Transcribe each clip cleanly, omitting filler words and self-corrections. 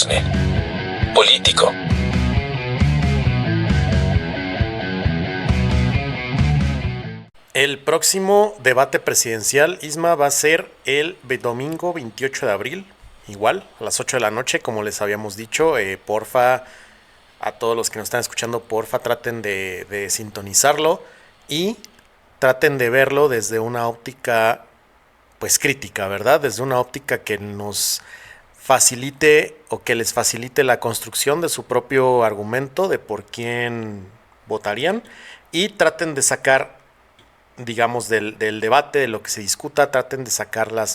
chisme político. El próximo debate presidencial, Isma, va a ser el domingo 28 de abril, igual, a las 8 de la noche, como les habíamos dicho. Porfa, a todos los que nos están escuchando, porfa, traten de sintonizarlo y traten de verlo desde una óptica, pues crítica, ¿verdad? Desde una óptica que nos facilite o que les facilite la construcción de su propio argumento de por quién votarían, y traten de sacar, digamos, del debate, de lo que se discuta, traten de sacar la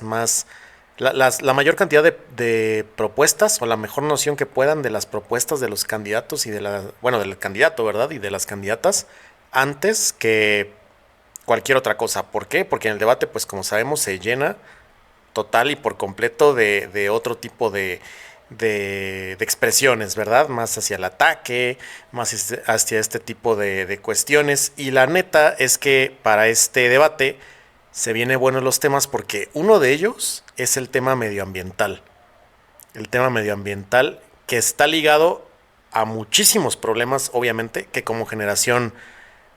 mayor cantidad de propuestas, o la mejor noción que puedan de las propuestas de los candidatos y del candidato, ¿verdad? Y de las candidatas, antes que cualquier otra cosa. ¿Por qué? Porque en el debate, pues como sabemos, se llena total y por completo de otro tipo de expresiones, ¿verdad? Más hacia el ataque, más hacia este tipo de cuestiones. Y la neta es que para este debate se vienen buenos los temas, porque uno de ellos es el tema medioambiental. El tema medioambiental, que está ligado a muchísimos problemas, obviamente, que como generación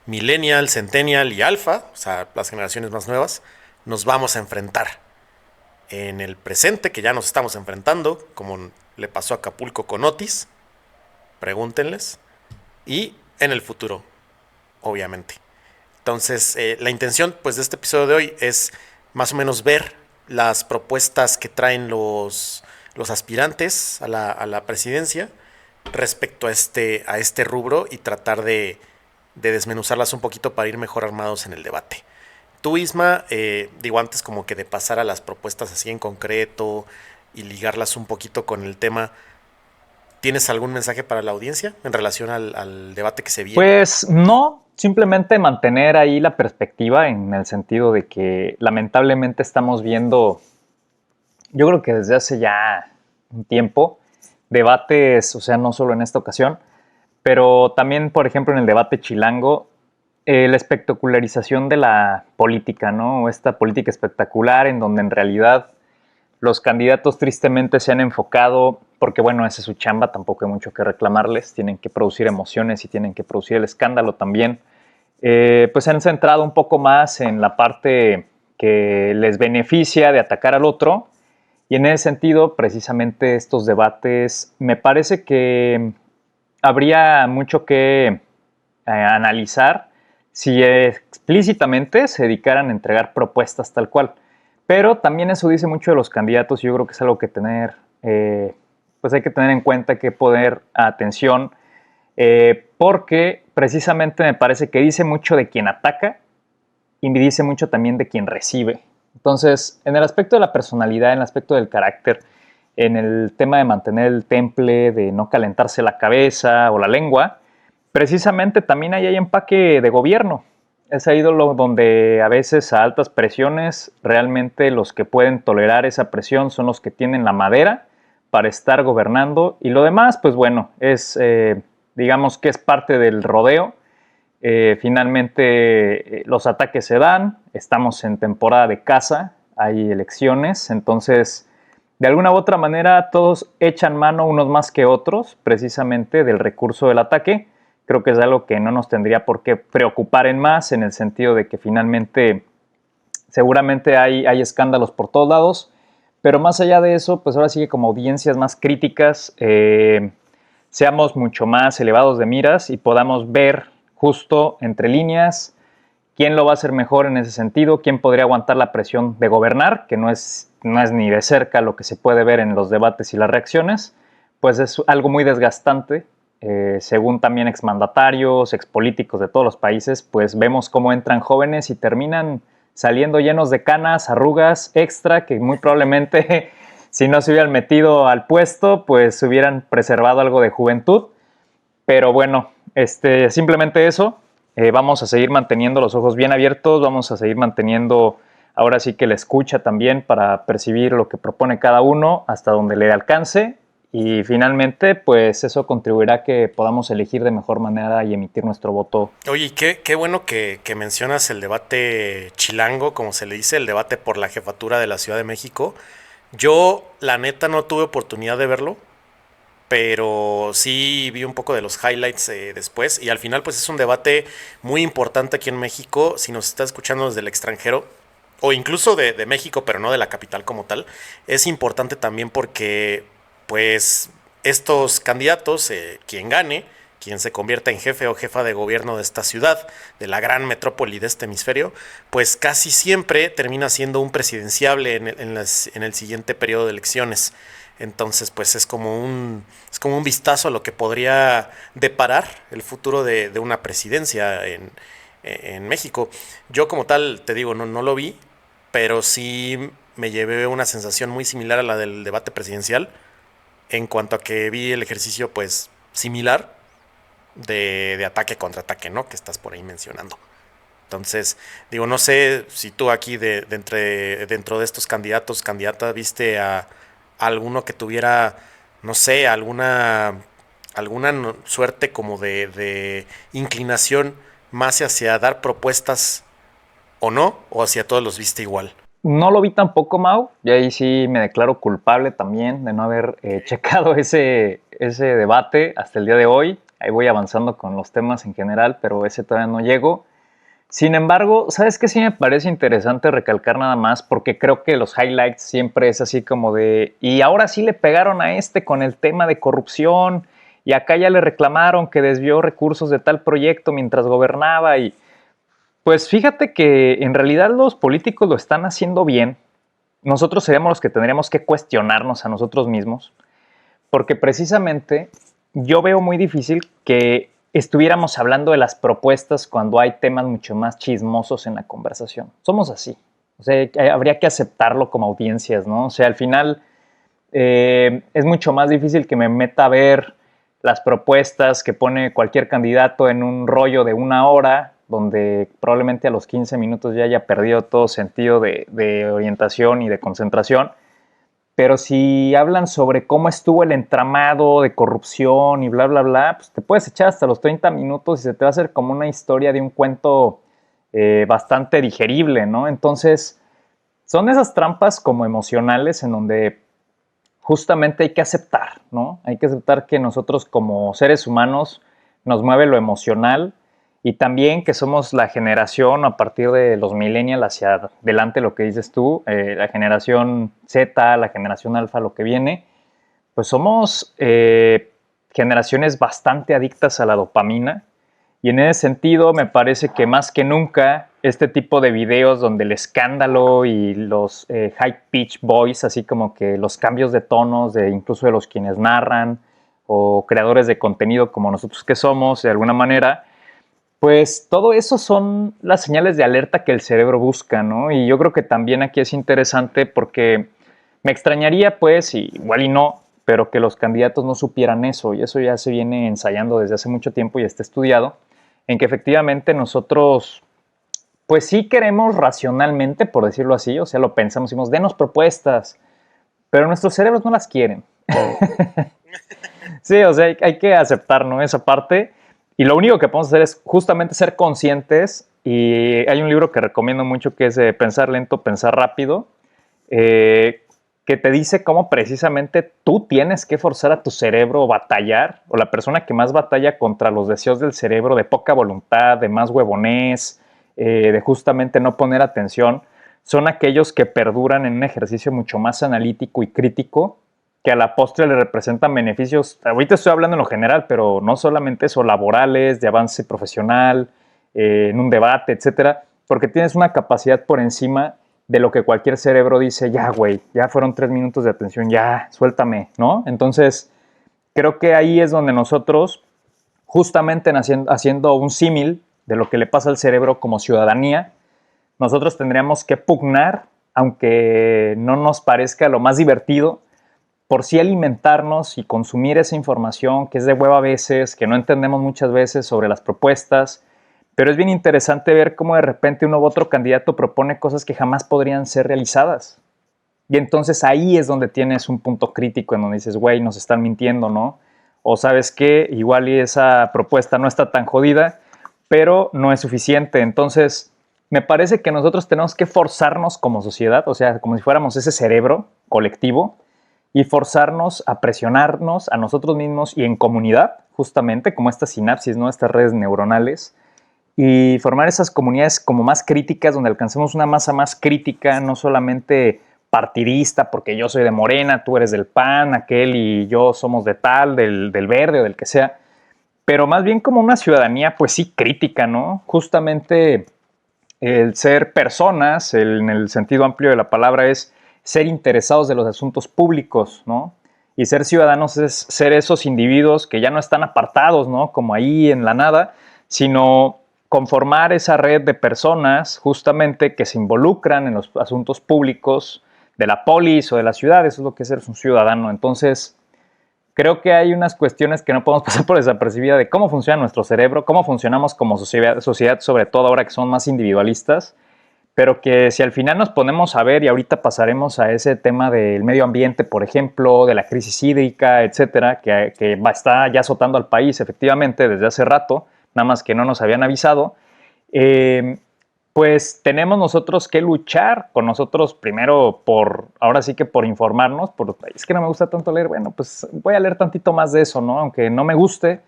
millennial, centennial y alfa, o sea, las generaciones más nuevas, nos vamos a enfrentar en el presente, que ya nos estamos enfrentando, como le pasó a Acapulco con Otis, pregúntenles, y en el futuro, obviamente. Entonces, la intención, pues, de este episodio de hoy es más o menos ver las propuestas que traen los aspirantes a la presidencia respecto a este rubro, y tratar de desmenuzarlas un poquito para ir mejor armados en el debate. Tú, Isma, digo, antes como que de pasar a las propuestas así en concreto y ligarlas un poquito con el tema, ¿tienes algún mensaje para la audiencia en relación al debate que se viene? Pues no, simplemente mantener ahí la perspectiva, en el sentido de que lamentablemente estamos viendo, yo creo que desde hace ya un tiempo, debates, o sea, no solo en esta ocasión, pero también, por ejemplo, en el debate chilango, la espectacularización de la política, ¿no? Esta política espectacular en donde en realidad los candidatos tristemente se han enfocado, porque bueno, esa es su chamba, tampoco hay mucho que reclamarles, tienen que producir emociones y tienen que producir el escándalo también. Pues se han centrado un poco más en la parte que les beneficia de atacar al otro, y en ese sentido, precisamente estos debates, me parece que habría mucho que analizar si explícitamente se dedicaran a entregar propuestas tal cual. Pero también eso dice mucho de los candidatos, y yo creo que es algo que pues hay que tener en cuenta, que poner atención, porque precisamente me parece que dice mucho de quien ataca y me dice mucho también de quien recibe. Entonces, en el aspecto de la personalidad, en el aspecto del carácter, en el tema de mantener el temple, de no calentarse la cabeza o la lengua, precisamente también hay empaque de gobierno. Es ahí donde a veces a altas presiones, realmente los que pueden tolerar esa presión son los que tienen la madera para estar gobernando, y lo demás, pues bueno, digamos que es parte del rodeo. Finalmente los ataques se dan, estamos en temporada de caza, hay elecciones, entonces de alguna u otra manera todos echan mano, unos más que otros, precisamente del recurso del ataque. Creo que es algo que no nos tendría por qué preocupar en más, en el sentido de que finalmente seguramente hay escándalos por todos lados, pero más allá de eso, pues ahora sí que como audiencias más críticas, seamos mucho más elevados de miras y podamos ver justo entre líneas quién lo va a hacer mejor en ese sentido, quién podría aguantar la presión de gobernar, que no es ni de cerca lo que se puede ver en los debates y las reacciones, pues es algo muy desgastante. Según también exmandatarios, expolíticos de todos los países, pues vemos cómo entran jóvenes y terminan saliendo llenos de canas, arrugas extra, que muy probablemente si no se hubieran metido al puesto, pues hubieran preservado algo de juventud. Pero bueno, simplemente eso. Vamos a seguir manteniendo los ojos bien abiertos, vamos a seguir manteniendo ahora sí que la escucha también, para percibir lo que propone cada uno hasta donde le alcance, y finalmente pues eso contribuirá a que podamos elegir de mejor manera y emitir nuestro voto. Oye, qué bueno que mencionas el debate chilango, como se le dice, el debate por la jefatura de la Ciudad de México. Yo, la neta, no tuve oportunidad de verlo. pero sí vi un poco de los highlights después, y al final pues es un debate muy importante aquí en México. Si nos está escuchando desde el extranjero o incluso de México, pero no de la capital como tal, es importante también porque pues estos candidatos, quien gane, quien se convierta en jefe o jefa de gobierno de esta ciudad, de la gran metrópoli de este hemisferio, pues casi siempre termina siendo un presidenciable en el siguiente periodo de elecciones. Entonces, pues es como un vistazo a lo que podría deparar el futuro de una presidencia en México. Yo como tal, te digo, no lo vi, pero sí me llevé una sensación muy similar a la del debate presidencial, en cuanto a que vi el ejercicio pues similar de ataque contra ataque, ¿no? Que estás por ahí mencionando. Entonces, digo, no sé si tú aquí dentro de estos candidatos, candidata, viste a alguno que tuviera, no sé, alguna suerte como de inclinación más hacia dar propuestas o no, o hacia todos los viste igual. No lo vi tampoco, Mau, y ahí sí me declaro culpable también de no haber checado ese debate hasta el día de hoy. Ahí voy avanzando con los temas en general, pero ese todavía no llego. Sin embargo, ¿sabes qué? Sí me parece interesante recalcar nada más, porque creo que los highlights siempre es así como de, y ahora sí le pegaron a este con el tema de corrupción, y acá ya le reclamaron que desvió recursos de tal proyecto mientras gobernaba, y pues fíjate que en realidad los políticos lo están haciendo bien. Nosotros seríamos los que tendríamos que cuestionarnos a nosotros mismos, porque precisamente yo veo muy difícil que estuviéramos hablando de las propuestas cuando hay temas mucho más chismosos en la conversación. Somos así. O sea, habría que aceptarlo como audiencias, ¿no? O sea, al final es mucho más difícil que me meta a ver las propuestas que pone cualquier candidato en un rollo de 1 hora, donde probablemente a los 15 minutos ya haya perdido todo sentido de orientación y de concentración. Pero si hablan sobre cómo estuvo el entramado de corrupción y bla, bla, bla, pues te puedes echar hasta los 30 minutos y se te va a hacer como una historia de un cuento bastante digerible, ¿no? Entonces, son esas trampas como emocionales en donde justamente hay que aceptar, ¿no? Hay que aceptar que nosotros como seres humanos nos mueve lo emocional, y también que somos la generación a partir de los millennials hacia adelante, lo que dices tú, la generación Z, la generación alfa, lo que viene, pues somos generaciones bastante adictas a la dopamina, y en ese sentido me parece que más que nunca este tipo de videos donde el escándalo y los high pitch voice, así como que los cambios de tonos de incluso de los quienes narran o creadores de contenido como nosotros que somos, de alguna manera, pues todo eso son las señales de alerta que el cerebro busca, ¿no? Y yo creo que también aquí es interesante porque me extrañaría, pues, y igual y no, pero que los candidatos no supieran eso, y eso ya se viene ensayando desde hace mucho tiempo y está estudiado, en que efectivamente nosotros, pues sí queremos racionalmente, por decirlo así, o sea, lo pensamos, decimos, denos propuestas, pero nuestros cerebros no las quieren. Sí, o sea, hay que aceptar, ¿no? Esa parte. Y lo único que podemos hacer es justamente ser conscientes. Y hay un libro que recomiendo mucho que es Pensar lento, pensar rápido, que te dice cómo precisamente tú tienes que forzar a tu cerebro a batallar, o la persona que más batalla contra los deseos del cerebro de poca voluntad, de más huevonés, de justamente no poner atención, son aquellos que perduran en un ejercicio mucho más analítico y crítico, que a la postre le representan beneficios. Ahorita estoy hablando en lo general, pero no solamente eso, laborales, de avance profesional, en un debate, etcétera, porque tienes una capacidad por encima de lo que cualquier cerebro dice, ya, güey, ya fueron 3 minutos de atención, ya, suéltame, ¿no? Entonces, creo que ahí es donde nosotros, justamente haciendo un símil de lo que le pasa al cerebro como ciudadanía, nosotros tendríamos que pugnar, aunque no nos parezca lo más divertido, por sí alimentarnos y consumir esa información que es de hueva a veces, que no entendemos muchas veces sobre las propuestas, pero es bien interesante ver cómo de repente uno u otro candidato propone cosas que jamás podrían ser realizadas. Y entonces ahí es donde tienes un punto crítico en donde dices, güey, nos están mintiendo, ¿no? O sabes qué, igual y esa propuesta no está tan jodida, pero no es suficiente. Entonces, me parece que nosotros tenemos que forzarnos como sociedad, o sea, como si fuéramos ese cerebro colectivo, y forzarnos a presionarnos a nosotros mismos y en comunidad, justamente como esta sinapsis, ¿no? Estas redes neuronales, y formar esas comunidades como más críticas, donde alcancemos una masa más crítica, no solamente partidista, porque yo soy de Morena, tú eres del PAN, aquel y yo somos de tal, del Verde o del que sea, pero más bien como una ciudadanía, pues sí, crítica, ¿no? Justamente el ser personas, en el sentido amplio de la palabra, es ser interesados de los asuntos públicos, ¿no? Y ser ciudadanos es ser esos individuos que ya no están apartados, ¿no? Como ahí en la nada, sino conformar esa red de personas justamente que se involucran en los asuntos públicos de la polis o de la ciudad. Eso es lo que es ser un ciudadano. Entonces, creo que hay unas cuestiones que no podemos pasar por desapercibida de cómo funciona nuestro cerebro, cómo funcionamos como sociedad, sobre todo ahora que son más individualistas, pero que si al final nos ponemos a ver, y ahorita pasaremos a ese tema del medio ambiente, por ejemplo, de la crisis hídrica, etcétera, que está ya azotando al país efectivamente desde hace rato, nada más que no nos habían avisado, pues tenemos nosotros que luchar con nosotros primero ahora sí que por informarnos, es que no me gusta tanto leer, bueno, pues voy a leer tantito más de eso, ¿no? Aunque no me guste,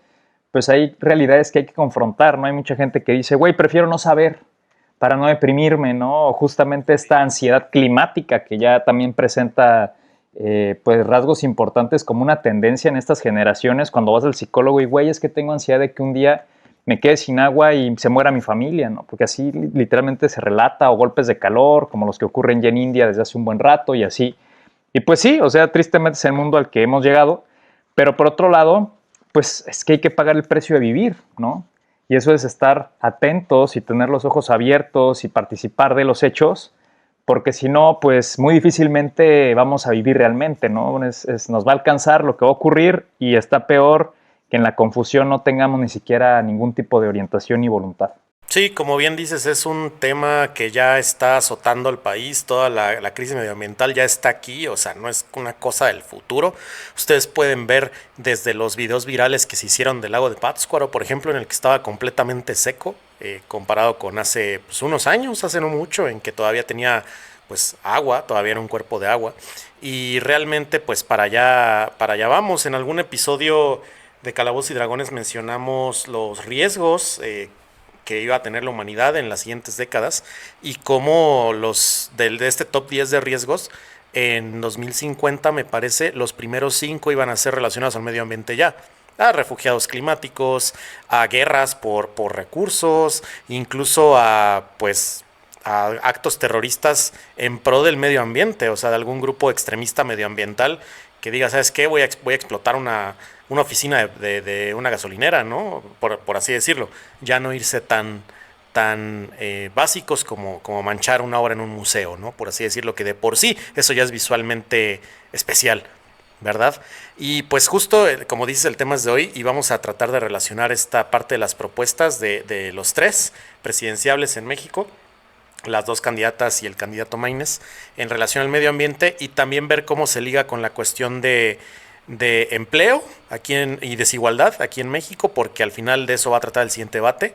pues hay realidades que hay que confrontar, ¿no? Hay mucha gente que dice, güey, prefiero no saber para no deprimirme, ¿no? O justamente esta ansiedad climática que ya también presenta pues rasgos importantes como una tendencia en estas generaciones cuando vas al psicólogo y, güey, es que tengo ansiedad de que un día me quede sin agua y se muera mi familia, ¿no? Porque así literalmente se relata, o golpes de calor, como los que ocurren ya en India desde hace un buen rato y así. Y pues sí, o sea, tristemente es el mundo al que hemos llegado, pero por otro lado, pues es que hay que pagar el precio de vivir, ¿no? Y eso es estar atentos y tener los ojos abiertos y participar de los hechos, porque si no, pues muy difícilmente vamos a vivir realmente, ¿no? Nos va a alcanzar lo que va a ocurrir y está peor que en la confusión no tengamos ni siquiera ningún tipo de orientación ni voluntad. Sí, como bien dices, es un tema que ya está azotando al país, toda la crisis medioambiental ya está aquí, o sea, no es una cosa del futuro. Ustedes pueden ver desde los videos virales que se hicieron del lago de Pátzcuaro, por ejemplo, en el que estaba completamente seco, comparado con hace pues, unos años, hace no mucho, en que todavía tenía pues agua, todavía era un cuerpo de agua, y realmente pues para allá vamos. En algún episodio de Calabozos y Dragones mencionamos los riesgos que iba a tener la humanidad en las siguientes décadas y cómo de este top 10 de riesgos en 2050 me parece los primeros 5 iban a ser relacionados al medio ambiente ya, a refugiados climáticos, a guerras por recursos, incluso a pues a actos terroristas en pro del medio ambiente, o sea, de algún grupo extremista medioambiental que diga, ¿sabes qué? Voy a explotar una oficina de una gasolinera, ¿no? Por así decirlo. Ya no irse tan básicos como manchar una obra en un museo, ¿no? Por así decirlo, que de por sí eso ya es visualmente especial, ¿verdad? Y pues justo, como dices, el tema es de hoy y vamos a tratar de relacionar esta parte de las propuestas de los 3 presidenciables en México, las 2 candidatas y el candidato Maínez, en relación al medio ambiente y también ver cómo se liga con la cuestión de empleo y desigualdad aquí en México, porque al final de eso va a tratar el siguiente debate.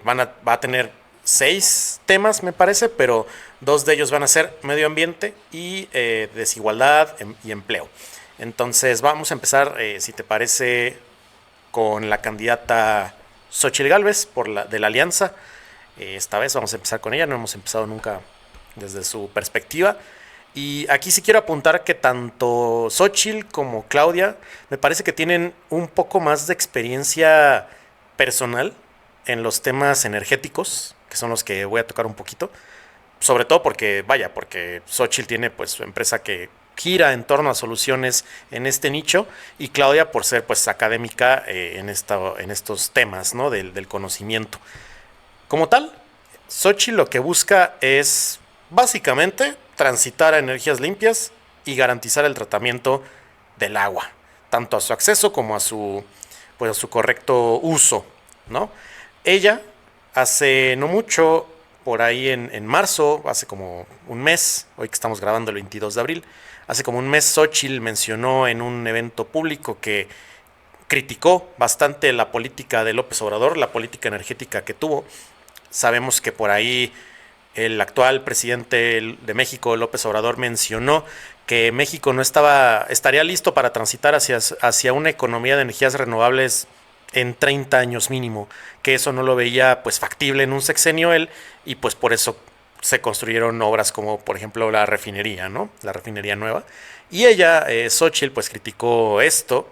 Va a tener 6 temas, me parece, pero 2 de ellos van a ser medio ambiente y desigualdad y empleo. Entonces vamos a empezar, si te parece, con la candidata Xóchitl Gálvez de la Alianza. Esta vez vamos a empezar con ella, no hemos empezado nunca desde su perspectiva. Y aquí sí quiero apuntar que tanto Xóchitl como Claudia me parece que tienen un poco más de experiencia personal en los temas energéticos, que son los que voy a tocar un poquito. Sobre todo porque Xóchitl tiene pues su empresa que gira en torno a soluciones en este nicho y Claudia por ser pues académica en estos temas, ¿no? del conocimiento. Como tal, Xóchitl lo que busca es básicamente transitar a energías limpias y garantizar el tratamiento del agua, tanto a su acceso como a su correcto uso, ¿no? Ella hace no mucho, por ahí en marzo, hace como un mes, hoy que estamos grabando el 22 de abril, hace como un mes Xóchitl mencionó en un evento público que criticó bastante la política de López Obrador, la política energética que tuvo. Sabemos que por ahí el actual presidente de México, López Obrador, mencionó que México no estaría listo para transitar hacia una economía de energías renovables en 30 años mínimo, que eso no lo veía pues factible en un sexenio él, y pues por eso se construyeron obras como por ejemplo la refinería, ¿no? La refinería nueva. Y ella, Xóchitl, pues criticó esto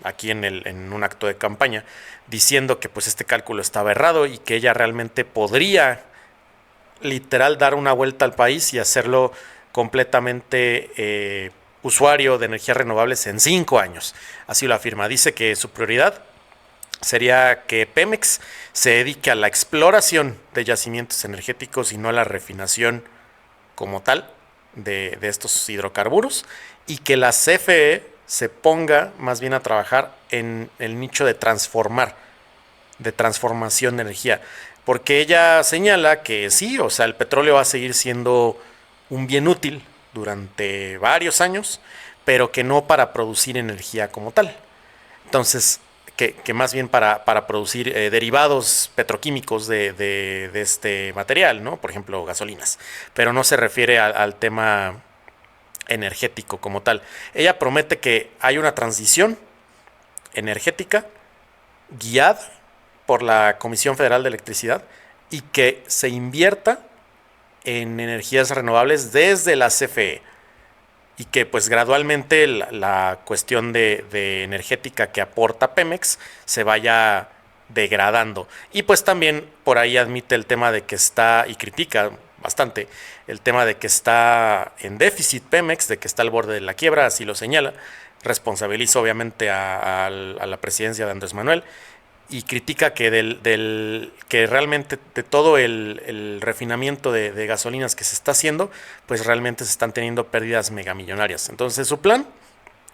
aquí en un acto de campaña, diciendo que pues este cálculo estaba errado y que ella realmente podría literal dar una vuelta al país y hacerlo completamente usuario de energías renovables en 5 años. Así lo afirma. Dice que su prioridad sería que Pemex se dedique a la exploración de yacimientos energéticos y no a la refinación como tal de estos hidrocarburos, y que la CFE se ponga más bien a trabajar en el nicho de transformación de energía, porque ella señala que sí, o sea, el petróleo va a seguir siendo un bien útil durante varios años, pero que no para producir energía como tal. Entonces, que más bien para producir derivados petroquímicos de este material, ¿no? Por ejemplo, gasolinas. Pero no se refiere al tema energético como tal. Ella promete que hay una transición energética guiada por la Comisión Federal de Electricidad y que se invierta en energías renovables desde la CFE, y que pues gradualmente la cuestión de energética que aporta Pemex se vaya degradando. Y pues también por ahí admite el tema de que está, y critica bastante, el tema de que está en déficit Pemex, de que está al borde de la quiebra, así lo señala. Responsabiliza obviamente a la presidencia de Andrés Manuel, y critica que que realmente de todo el refinamiento de gasolinas que se está haciendo, pues realmente se están teniendo pérdidas megamillonarias. Entonces su plan,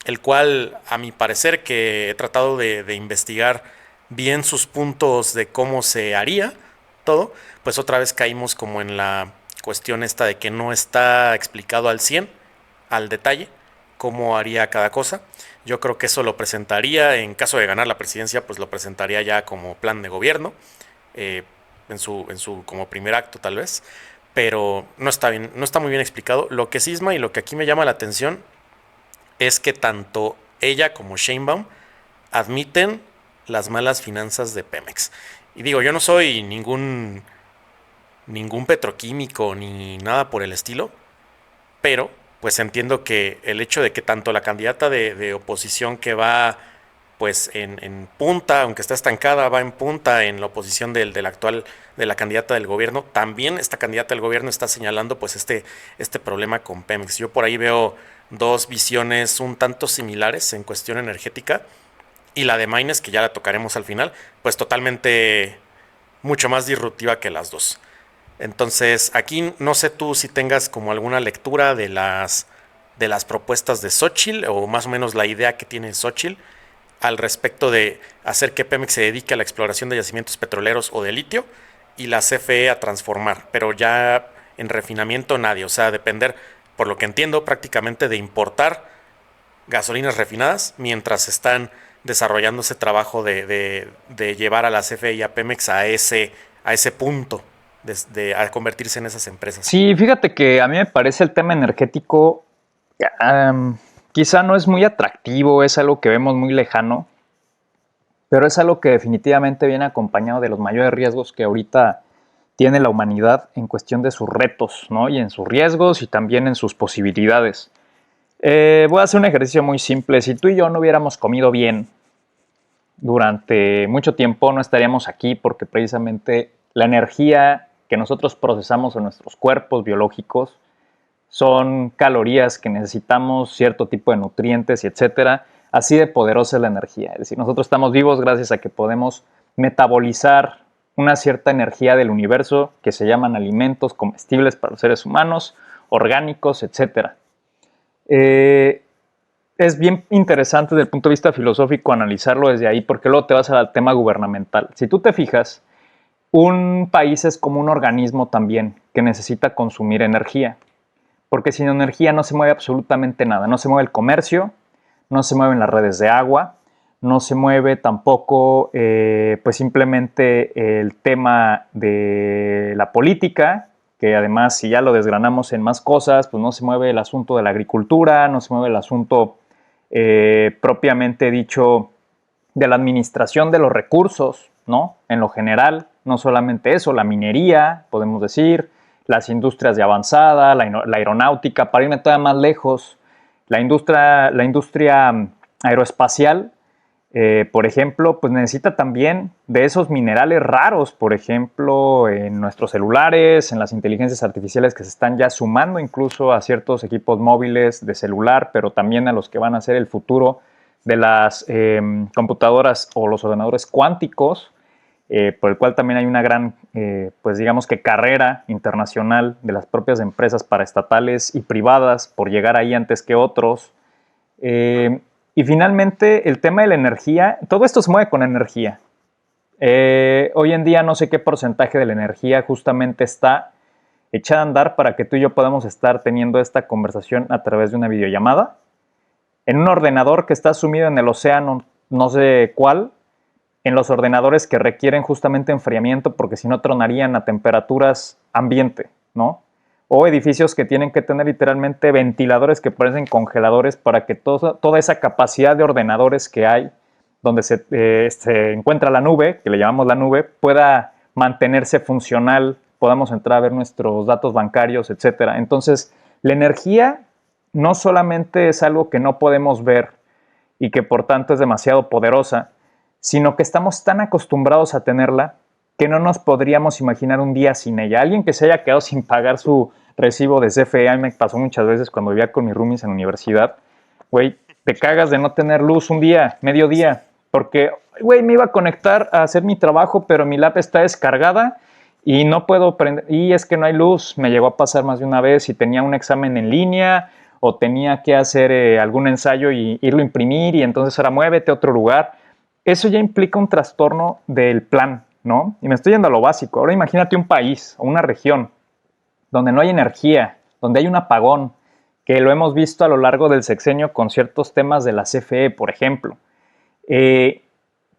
el cual a mi parecer, que he tratado de investigar bien sus puntos de cómo se haría todo, pues otra vez caímos como en la cuestión esta de que no está explicado al 100, al detalle, cómo haría cada cosa. Yo creo que eso lo presentaría, en caso de ganar la presidencia, pues lo presentaría ya como plan de gobierno, en su como primer acto tal vez, pero no está bien, no está muy bien explicado. Lo que cisma y lo que aquí me llama la atención es que tanto ella como Sheinbaum admiten las malas finanzas de Pemex. Y digo, yo no soy ningún petroquímico ni nada por el estilo, pero pues entiendo que el hecho de que tanto la candidata de oposición, que va pues en punta, aunque está estancada, va en punta en la oposición del actual, de la candidata del gobierno, también esta candidata del gobierno está señalando pues este problema con Pemex. Yo por ahí veo dos visiones un tanto similares en cuestión energética, y la de Maynes, que ya la tocaremos al final, pues totalmente mucho más disruptiva que las dos. Entonces, aquí no sé tú si tengas como alguna lectura de las propuestas de Xóchitl, o más o menos la idea que tiene Xóchitl al respecto de hacer que Pemex se dedique a la exploración de yacimientos petroleros o de litio, y la CFE a transformar, pero ya en refinamiento nadie, o sea, depender, por lo que entiendo, prácticamente de importar gasolinas refinadas mientras están desarrollando ese trabajo de llevar a la CFE y a Pemex a ese punto a convertirse en esas empresas. Sí, fíjate que a mí me parece el tema energético quizá no es muy atractivo, es algo que vemos muy lejano, pero es algo que definitivamente viene acompañado de los mayores riesgos que ahorita tiene la humanidad en cuestión de sus retos, ¿no? Y en sus riesgos y también en sus posibilidades. Voy a hacer un ejercicio muy simple. Si tú y yo no hubiéramos comido bien durante mucho tiempo, no estaríamos aquí, porque precisamente la energía que nosotros procesamos en nuestros cuerpos biológicos son calorías que necesitamos, cierto tipo de nutrientes y etcétera. Así de poderosa es la energía. Es decir, nosotros estamos vivos gracias a que podemos metabolizar una cierta energía del universo que se llaman alimentos comestibles para los seres humanos, orgánicos, etcétera. Es bien interesante desde el punto de vista filosófico analizarlo desde ahí, porque luego te vas al tema gubernamental. Si tú te fijas, un país es como un organismo también que necesita consumir energía, porque sin energía no se mueve absolutamente nada. No se mueve el comercio, no se mueven las redes de agua, no se mueve tampoco pues simplemente el tema de la política, que además si ya lo desgranamos en más cosas, pues no se mueve el asunto de la agricultura, no se mueve el asunto propiamente dicho de la administración de los recursos, ¿no? En lo general, no solamente eso, la minería, podemos decir, las industrias de avanzada, la aeronáutica, para irme todavía más lejos, la industria aeroespacial, por ejemplo, pues necesita también de esos minerales raros, por ejemplo, en nuestros celulares, en las inteligencias artificiales que se están ya sumando incluso a ciertos equipos móviles de celular, pero también a los que van a ser el futuro de las computadoras o los ordenadores cuánticos, por el cual también hay una gran, pues digamos que carrera internacional de las propias empresas paraestatales y privadas por llegar ahí antes que otros. Y finalmente, el tema de la energía, todo esto se mueve con energía. Hoy en día no sé qué porcentaje de la energía justamente está echada a andar para que tú y yo podamos estar teniendo esta conversación a través de una videollamada. En un ordenador que está sumido en el océano, no sé cuál, en los ordenadores que requieren justamente enfriamiento porque si no tronarían a temperaturas ambiente, ¿no? O edificios que tienen que tener literalmente ventiladores que parecen congeladores para que toda esa capacidad de ordenadores que hay, donde se encuentra la nube, que le llamamos la nube, pueda mantenerse funcional, podamos entrar a ver nuestros datos bancarios, etc. Entonces, la energía no solamente es algo que no podemos ver y que por tanto es demasiado poderosa, sino que estamos tan acostumbrados a tenerla que no nos podríamos imaginar un día sin ella. Alguien que se haya quedado sin pagar su recibo de CFE, a mí me pasó muchas veces cuando vivía con mis roomies en la universidad, güey, te cagas de no tener luz un día, mediodía, porque, güey, me iba a conectar a hacer mi trabajo, pero mi lap está descargada y no puedo prender, y es que no hay luz, me llegó a pasar más de una vez y tenía un examen en línea o tenía que hacer algún ensayo y irlo a imprimir y entonces ahora muévete a otro lugar. Eso ya implica un trastorno del plan, ¿no? Y me estoy yendo a lo básico. Ahora imagínate un país o una región donde no hay energía, donde hay un apagón, que lo hemos visto a lo largo del sexenio con ciertos temas de la CFE, por ejemplo.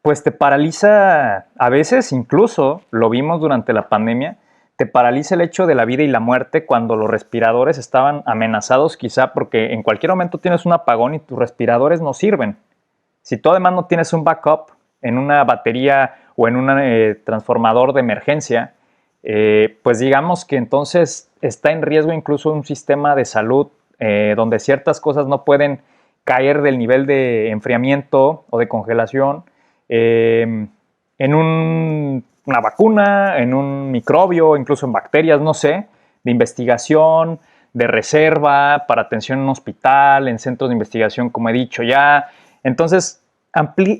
Pues te paraliza, a veces incluso, lo vimos durante la pandemia, te paraliza el hecho de la vida y la muerte cuando los respiradores estaban amenazados quizá porque en cualquier momento tienes un apagón y tus respiradores no sirven. Si tú además no tienes un backup en una batería o en un transformador de emergencia, pues digamos que entonces está en riesgo incluso un sistema de salud donde ciertas cosas no pueden caer del nivel de enfriamiento o de congelación en una vacuna, en un microbio, incluso en bacterias, no sé, de investigación, de reserva, para atención en un hospital, en centros de investigación, como he dicho ya. Entonces,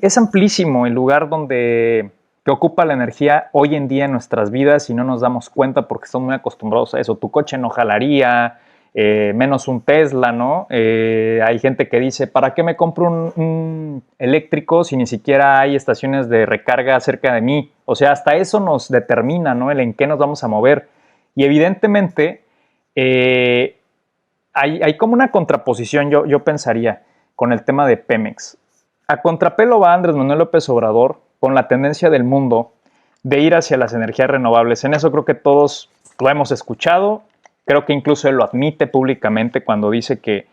es amplísimo el lugar que ocupa la energía hoy en día en nuestras vidas y no nos damos cuenta porque estamos muy acostumbrados a eso. Tu coche no jalaría, menos un Tesla, ¿no? Hay gente que dice, ¿para qué me compro un eléctrico si ni siquiera hay estaciones de recarga cerca de mí? O sea, hasta eso nos determina, ¿no? El en qué nos vamos a mover. Y evidentemente hay como una contraposición, yo pensaría, con el tema de Pemex. A contrapelo va Andrés Manuel López Obrador con la tendencia del mundo de ir hacia las energías renovables. En eso creo que todos lo hemos escuchado. Creo que incluso él lo admite públicamente cuando dice que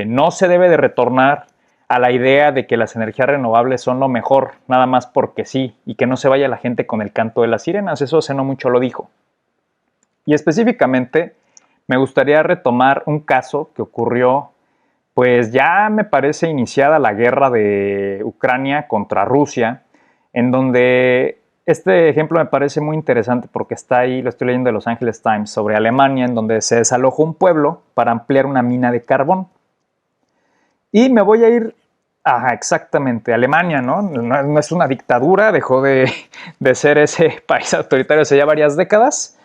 no se debe de retornar a la idea de que las energías renovables son lo mejor, nada más porque sí, y que no se vaya la gente con el canto de las sirenas. Eso hace no mucho lo dijo. Y específicamente me gustaría retomar un caso que ocurrió, pues ya me parece iniciada la guerra de Ucrania contra Rusia, en donde este ejemplo me parece muy interesante porque está ahí, lo estoy leyendo de Los Angeles Times, sobre Alemania, en donde se desalojó un pueblo para ampliar una mina de carbón. Y me voy a ir exactamente, Alemania, ¿no? No es una dictadura, dejó de ser ese país autoritario hace ya varias décadas,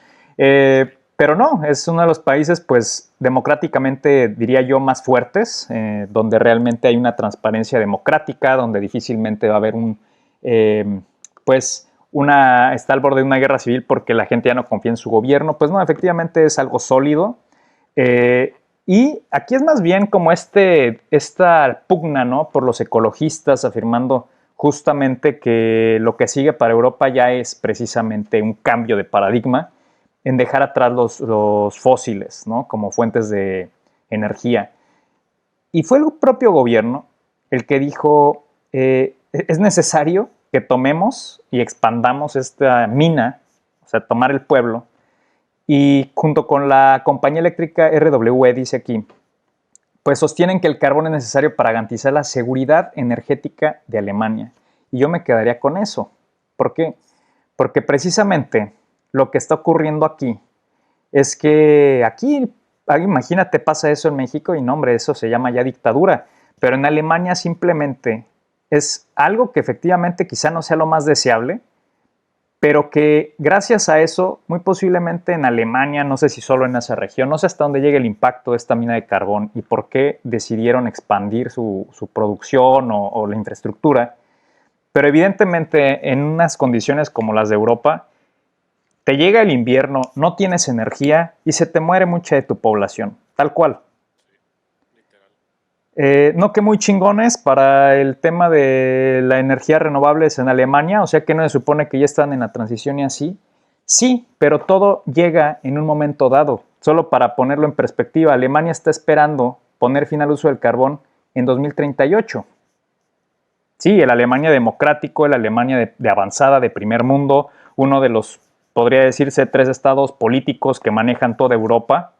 pero no, es uno de los países, pues, democráticamente, diría yo, más fuertes, donde realmente hay una transparencia democrática, donde difícilmente va a haber está al borde de una guerra civil porque la gente ya no confía en su gobierno. Pues no, efectivamente es algo sólido. Y aquí es más bien como esta pugna, ¿no?, por los ecologistas, afirmando justamente que lo que sigue para Europa ya es precisamente un cambio de paradigma en dejar atrás los fósiles, ¿no? Como fuentes de energía. Y fue el propio gobierno el que dijo, es necesario que tomemos y expandamos esta mina, o sea, tomar el pueblo, y junto con la compañía eléctrica RWE, dice aquí, pues sostienen que el carbón es necesario para garantizar la seguridad energética de Alemania. Y yo me quedaría con eso. ¿Por qué? Porque precisamente lo que está ocurriendo aquí es que aquí, imagínate, pasa eso en México y no, hombre, eso se llama ya dictadura. Pero en Alemania simplemente es algo que efectivamente quizá no sea lo más deseable, pero que gracias a eso, muy posiblemente en Alemania, no sé si solo en esa región, no sé hasta dónde llega el impacto de esta mina de carbón y por qué decidieron expandir su producción o la infraestructura, pero evidentemente en unas condiciones como las de Europa, te llega el invierno, no tienes energía y se te muere mucha de tu población, tal cual. No que muy chingones para el tema de la energía renovables en Alemania, o sea que no se supone que ya están en la transición y así. Sí, pero todo llega en un momento dado. Solo para ponerlo en perspectiva, Alemania está esperando poner fin al uso del carbón en 2038. Sí, el Alemania democrático, el Alemania de avanzada, de primer mundo, uno de los, podría decirse, 3 estados políticos que manejan toda Europa,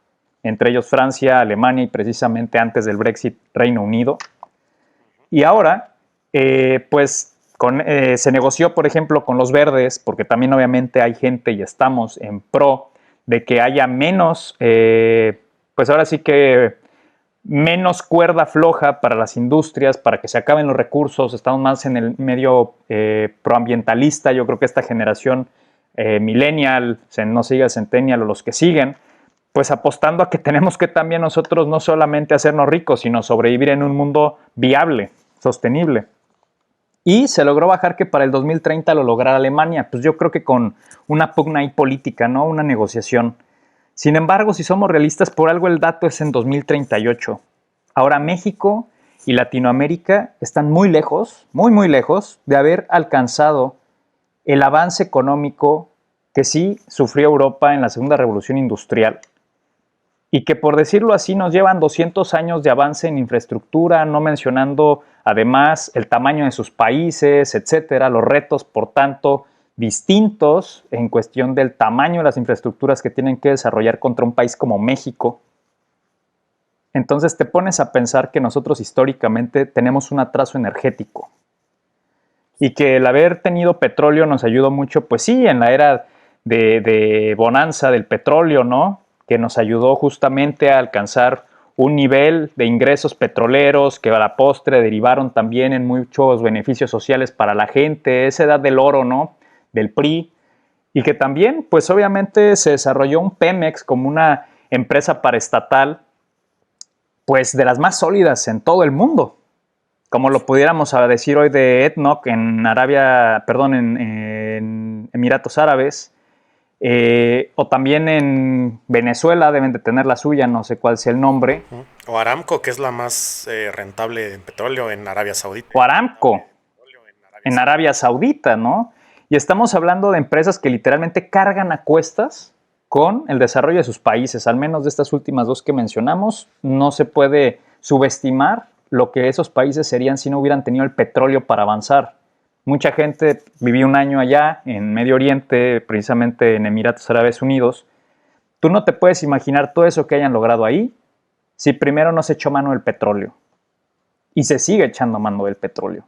entre ellos Francia, Alemania y precisamente antes del Brexit, Reino Unido. Y ahora, pues se negoció, por ejemplo, con los verdes, porque también obviamente hay gente y estamos en pro de que haya menos, pues ahora sí que menos cuerda floja para las industrias, para que se acaben los recursos. Estamos más en el medio proambientalista. Yo creo que esta generación millennial, no siga centennial o los que siguen, pues apostando a que tenemos que también nosotros no solamente hacernos ricos, sino sobrevivir en un mundo viable, sostenible. Y se logró bajar que para el 2030 lo lograra Alemania, pues yo creo que con una pugna ahí política, ¿no? Una negociación. Sin embargo, si somos realistas, por algo el dato es en 2038. Ahora México y Latinoamérica están muy lejos, muy lejos de haber alcanzado el avance económico que sí sufrió Europa en la Segunda Revolución Industrial. Y que, por decirlo así, nos llevan 200 años de avance en infraestructura, no mencionando además el tamaño de sus países, etcétera, los retos, por tanto, distintos en cuestión del tamaño de las infraestructuras que tienen que desarrollar contra un país como México. Entonces te pones a pensar que nosotros históricamente tenemos un atraso energético y que el haber tenido petróleo nos ayudó mucho, pues sí, en la era de bonanza del petróleo, ¿no? Que nos ayudó justamente a alcanzar un nivel de ingresos petroleros que a la postre derivaron también en muchos beneficios sociales para la gente, esa edad del oro, ¿no? Del PRI, y que también, pues obviamente se desarrolló un Pemex como una empresa paraestatal, pues de las más sólidas en todo el mundo, como lo pudiéramos decir hoy de EDNOC en Arabia, perdón, en Emiratos Árabes, o también en Venezuela deben de tener la suya, no sé cuál sea el nombre. O Aramco, que es la más rentable en petróleo en Arabia Saudita. O Aramco en Arabia Saudita, ¿no? Y estamos hablando de empresas que literalmente cargan a cuestas con el desarrollo de sus países, al menos de estas últimas dos que mencionamos. No se puede subestimar lo que esos países serían si no hubieran tenido el petróleo para avanzar. Mucha gente vivió un año allá en Medio Oriente, precisamente en Emiratos Árabes Unidos. Tú no te puedes imaginar todo eso que hayan logrado ahí si primero no se echó mano del petróleo. Y se sigue echando mano del petróleo.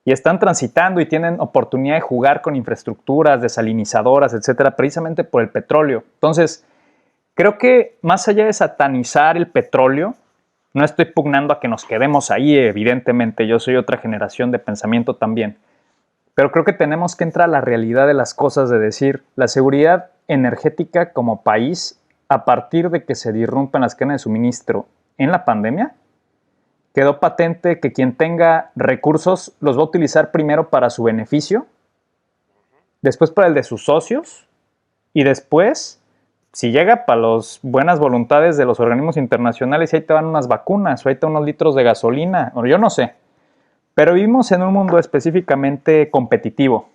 Y están transitando y tienen oportunidad de jugar con infraestructuras, desalinizadoras, etcétera, precisamente por el petróleo. Entonces, creo que más allá de satanizar el petróleo, no estoy pugnando a que nos quedemos ahí, evidentemente, yo soy otra generación de pensamiento también. Pero creo que tenemos que entrar a la realidad de las cosas, de decir, la seguridad energética como país, a partir de que se disrumpan las cadenas de suministro en la pandemia, quedó patente que quien tenga recursos los va a utilizar primero para su beneficio, después para el de sus socios y después, si llega para las buenas voluntades de los organismos internacionales, ahí te van unas vacunas o ahí te van unos litros de gasolina, o yo no sé. Pero vivimos en un mundo específicamente competitivo.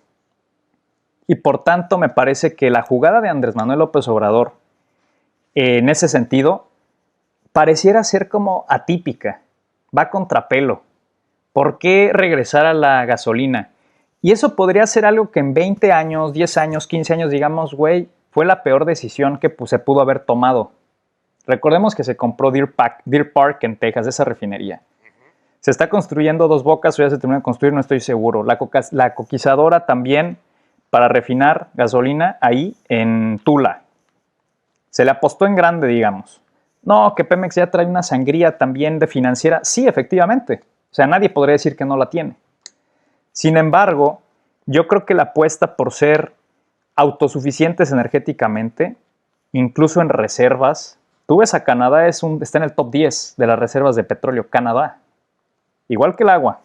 Y por tanto me parece que la jugada de Andrés Manuel López Obrador, en ese sentido, pareciera ser como atípica, va a contrapelo. ¿Por qué regresar a la gasolina? Y eso podría ser algo que en 20 años, 10 años, 15 años digamos, güey, fue la peor decisión que se pudo haber tomado. Recordemos que se compró Deer Park en Texas, esa refinería. Se está construyendo Dos Bocas, o ya se terminó de construir, no estoy seguro. La coquizadora también para refinar gasolina ahí en Tula. Se le apostó en grande, digamos. No, que Pemex ya trae una sangría también de financiera. Sí, efectivamente. O sea, nadie podría decir que no la tiene. Sin embargo, yo creo que la apuesta por ser autosuficientes energéticamente, incluso en reservas. Tú ves a Canadá, está en el top 10 de las reservas de petróleo. Canadá. Igual que el agua.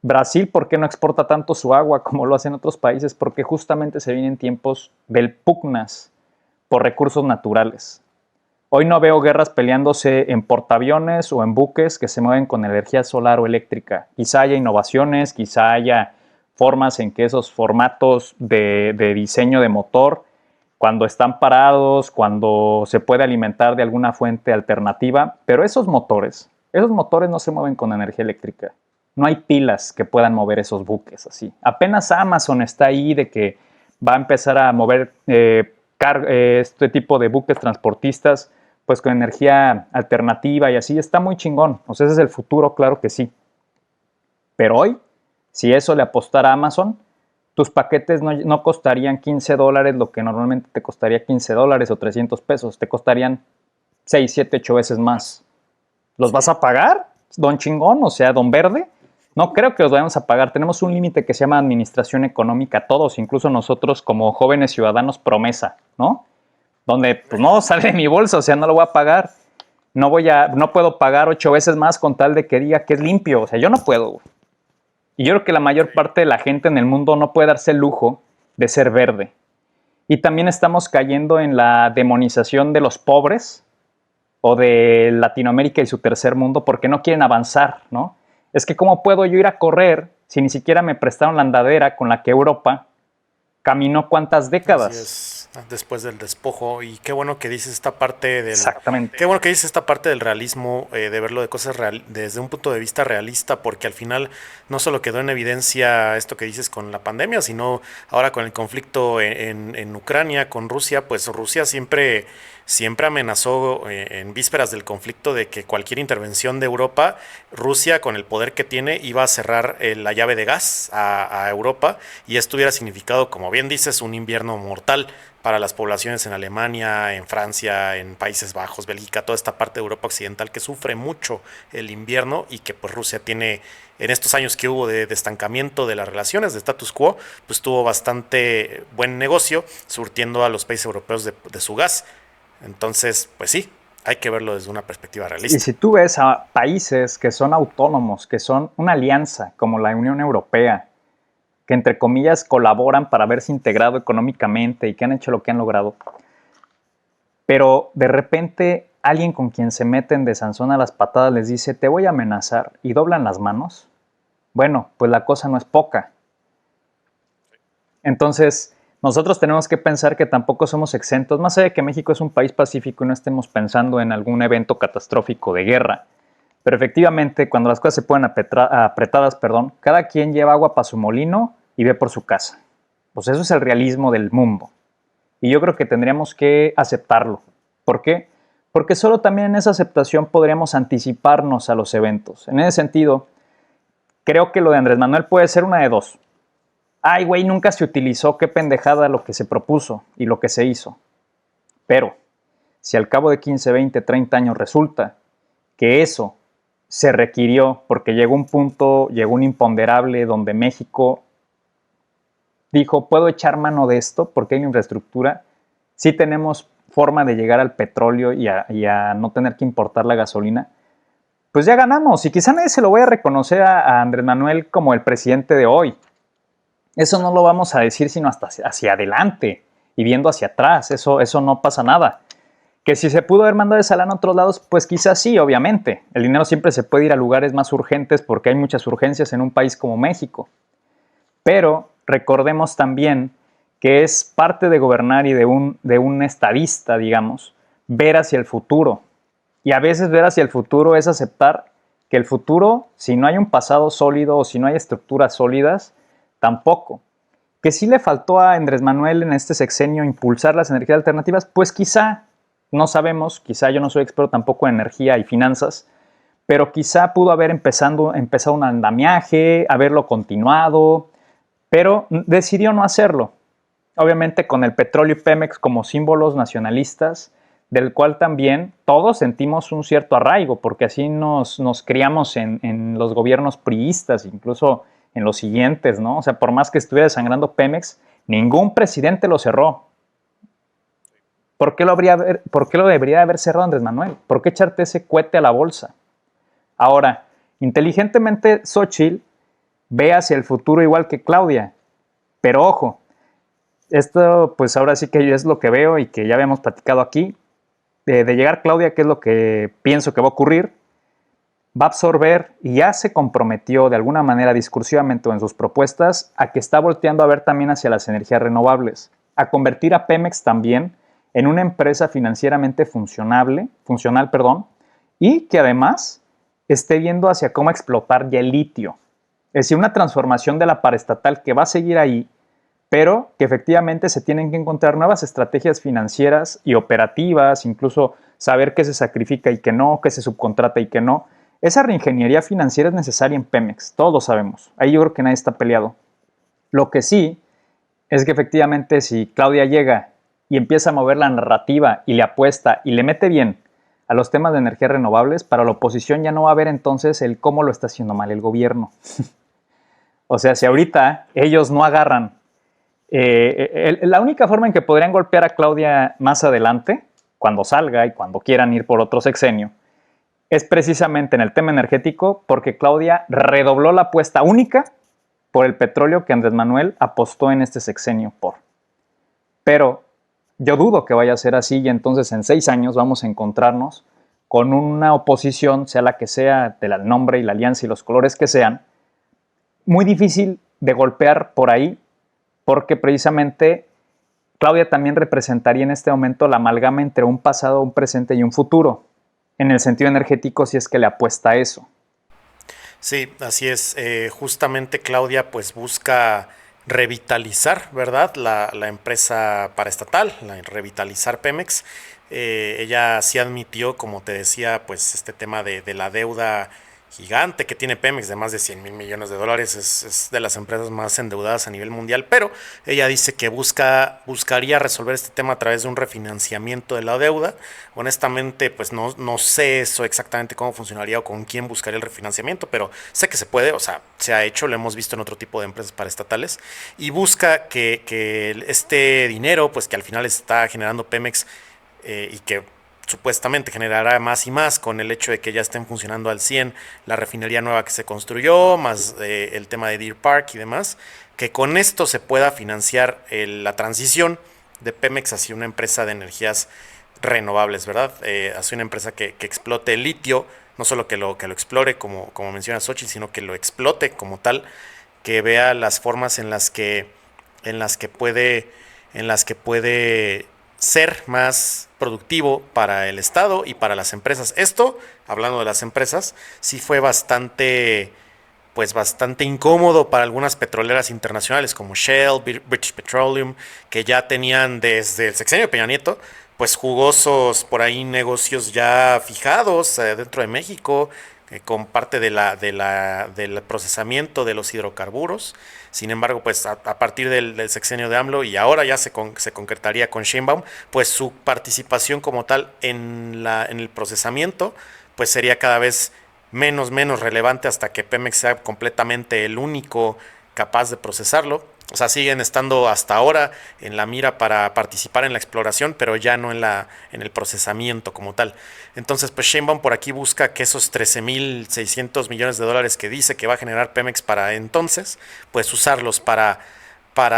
Brasil, ¿por qué no exporta tanto su agua como lo hacen otros países? Porque justamente se vienen tiempos del pugnas por recursos naturales. Hoy no veo guerras peleándose en portaaviones o en buques que se mueven con energía solar o eléctrica. Quizá haya innovaciones, quizá haya formas en que esos formatos de diseño de motor, cuando están parados, cuando se puede alimentar de alguna fuente alternativa, pero esos motores no se mueven con energía eléctrica. No hay pilas que puedan mover esos buques así. Apenas Amazon está ahí de que va a empezar a mover este tipo de buques transportistas pues con energía alternativa y así. Está muy chingón. O sea, ese es el futuro, claro que sí. Pero hoy, si eso le apostara a Amazon, tus paquetes no costarían $15 lo que normalmente te costaría $15 o 300 pesos. Te costarían 6, 7, 8 veces más. ¿Los vas a pagar, don chingón? O sea, don verde. No creo que los vayamos a pagar. Tenemos un límite que se llama administración económica, todos, incluso nosotros como jóvenes ciudadanos promesa, ¿no? Donde pues no sale de mi bolsa, o sea, no lo voy a pagar. No puedo pagar 8 veces más con tal de que diga que es limpio. O sea, yo no puedo. Y yo creo que la mayor parte de la gente en el mundo no puede darse el lujo de ser verde. Y también estamos cayendo en la demonización de los pobres o de Latinoamérica y su tercer mundo porque no quieren avanzar, ¿no? Es que ¿cómo puedo yo ir a correr si ni siquiera me prestaron la andadera con la que Europa caminó cuántas décadas? Así es, después del despojo. Y qué bueno que dices esta parte del... Exactamente. Qué bueno que dices esta parte del realismo, de verlo de cosas desde un punto de vista realista, porque al final no solo quedó en evidencia esto que dices con la pandemia, sino ahora con el conflicto en Ucrania, con Rusia, pues Rusia siempre amenazó en vísperas del conflicto de que cualquier intervención de Europa, Rusia con el poder que tiene iba a cerrar la llave de gas a Europa, y esto hubiera significado, como bien dices, un invierno mortal para las poblaciones en Alemania, en Francia, en Países Bajos, Bélgica, toda esta parte de Europa occidental que sufre mucho el invierno y que pues Rusia tiene, en estos años que hubo de estancamiento de las relaciones, de status quo, pues tuvo bastante buen negocio surtiendo a los países europeos de su gas. Entonces, pues sí, hay que verlo desde una perspectiva realista. Y si tú ves a países que son autónomos, que son una alianza como la Unión Europea, que entre comillas colaboran para verse integrado económicamente y que han hecho lo que han logrado, pero de repente alguien con quien se meten de Sansón a las patadas les dice, te voy a amenazar, y doblan las manos, bueno, pues la cosa no es poca. Entonces, nosotros tenemos que pensar que tampoco somos exentos, más allá de que México es un país pacífico y no estemos pensando en algún evento catastrófico de guerra. Pero efectivamente, cuando las cosas se ponen apretadas, cada quien lleva agua para su molino y ve por su casa. Pues eso es el realismo del mundo. Y yo creo que tendríamos que aceptarlo. ¿Por qué? Porque solo también en esa aceptación podríamos anticiparnos a los eventos. En ese sentido, creo que lo de Andrés Manuel puede ser una de dos. Ay, güey, nunca se utilizó, qué pendejada lo que se propuso y lo que se hizo. Pero, si al cabo de 15, 20, 30 años resulta que eso se requirió porque llegó un imponderable donde México dijo, puedo echar mano de esto porque hay infraestructura, sí tenemos forma de llegar al petróleo y a no tener que importar la gasolina, pues ya ganamos. Y quizá nadie se lo vaya a reconocer a Andrés Manuel como el presidente de hoy. Eso no lo vamos a decir sino hasta hacia adelante y viendo hacia atrás. Eso no pasa nada. Que si se pudo haber mandado esa lana a otros lados, pues quizás sí, obviamente. El dinero siempre se puede ir a lugares más urgentes porque hay muchas urgencias en un país como México. Pero recordemos también que es parte de gobernar y de un estadista, digamos, ver hacia el futuro. Y a veces ver hacia el futuro es aceptar que el futuro, si no hay un pasado sólido o si no hay estructuras sólidas, tampoco. Que sí le faltó a Andrés Manuel en este sexenio impulsar las energías alternativas, pues quizá, no sabemos, quizá yo no soy experto tampoco en energía y finanzas, pero quizá pudo haber empezado un andamiaje, haberlo continuado, pero decidió no hacerlo. Obviamente con el petróleo y Pemex como símbolos nacionalistas, del cual también todos sentimos un cierto arraigo, porque así nos criamos en los gobiernos priistas, incluso en los siguientes, ¿no? O sea, por más que estuviera desangrando Pemex, ningún presidente lo cerró. ¿Por qué lo debería haber cerrado Andrés Manuel? ¿Por qué echarte ese cohete a la bolsa? Ahora, inteligentemente Xóchitl ve hacia el futuro igual que Claudia, pero ojo, esto pues ahora sí que es lo que veo y que ya habíamos platicado aquí. De llegar Claudia, ¿qué es lo que pienso que va a ocurrir? Va a absorber y ya se comprometió de alguna manera discursivamente o en sus propuestas a que está volteando a ver también hacia las energías renovables, a convertir a Pemex también en una empresa financieramente funcional, y que además esté viendo hacia cómo explotar ya el litio. Es decir, una transformación de la paraestatal que va a seguir ahí, pero que efectivamente se tienen que encontrar nuevas estrategias financieras y operativas, incluso saber qué se sacrifica y qué no, qué se subcontrata y qué no. Esa reingeniería financiera es necesaria en Pemex, todos lo sabemos. Ahí yo creo que nadie está peleado. Lo que sí es que efectivamente si Claudia llega y empieza a mover la narrativa y le apuesta y le mete bien a los temas de energías renovables, para la oposición ya no va a haber entonces el cómo lo está haciendo mal el gobierno. O sea, si ahorita ellos no agarran la única forma en que podrían golpear a Claudia más adelante, cuando salga y cuando quieran ir por otro sexenio, es precisamente en el tema energético, porque Claudia redobló la apuesta única por el petróleo que Andrés Manuel apostó en este sexenio por. Pero yo dudo que vaya a ser así y entonces en 6 años vamos a encontrarnos con una oposición, sea la que sea, del nombre y la alianza y los colores que sean, muy difícil de golpear por ahí, porque precisamente Claudia también representaría en este momento la amalgama entre un pasado, un presente y un futuro, en el sentido energético, si es que le apuesta a eso. Sí, así es. Justamente Claudia pues busca revitalizar, ¿verdad? La empresa paraestatal, revitalizar Pemex. Ella sí admitió, como te decía, pues este tema de la deuda gigante que tiene Pemex de más de 100 mil millones de dólares, es de las empresas más endeudadas a nivel mundial, pero ella dice que buscaría resolver este tema a través de un refinanciamiento de la deuda. Honestamente, pues no sé eso exactamente cómo funcionaría o con quién buscaría el refinanciamiento, pero sé que se puede, o sea, se ha hecho, lo hemos visto en otro tipo de empresas paraestatales, y busca que este dinero, pues que al final está generando Pemex, y que supuestamente generará más y más con el hecho de que ya estén funcionando al 100 la refinería nueva que se construyó, más el tema de Deer Park y demás, que con esto se pueda financiar la transición de Pemex hacia una empresa de energías renovables, ¿verdad? Hacia una empresa que explote el litio, no solo que lo explore como menciona Xochitl, sino que lo explote como tal, que vea las formas en las que puede ser más productivo para el Estado y para las empresas. Esto, hablando de las empresas, sí fue bastante incómodo para algunas petroleras internacionales como Shell, British Petroleum, que ya tenían desde el sexenio de Peña Nieto, pues jugosos por ahí negocios ya fijados dentro de México, con parte del procesamiento de los hidrocarburos. Sin embargo, pues a partir del sexenio de AMLO, y ahora ya se concretaría con Sheinbaum, pues su participación como tal en el procesamiento pues sería cada vez menos relevante, hasta que Pemex sea completamente el único capaz de procesarlo. O sea, siguen estando hasta ahora en la mira para participar en la exploración, pero ya no en el procesamiento como tal. Entonces, pues Sheinbaum por aquí busca que esos 13.600 millones de dólares que dice que va a generar Pemex para entonces, pues usarlos para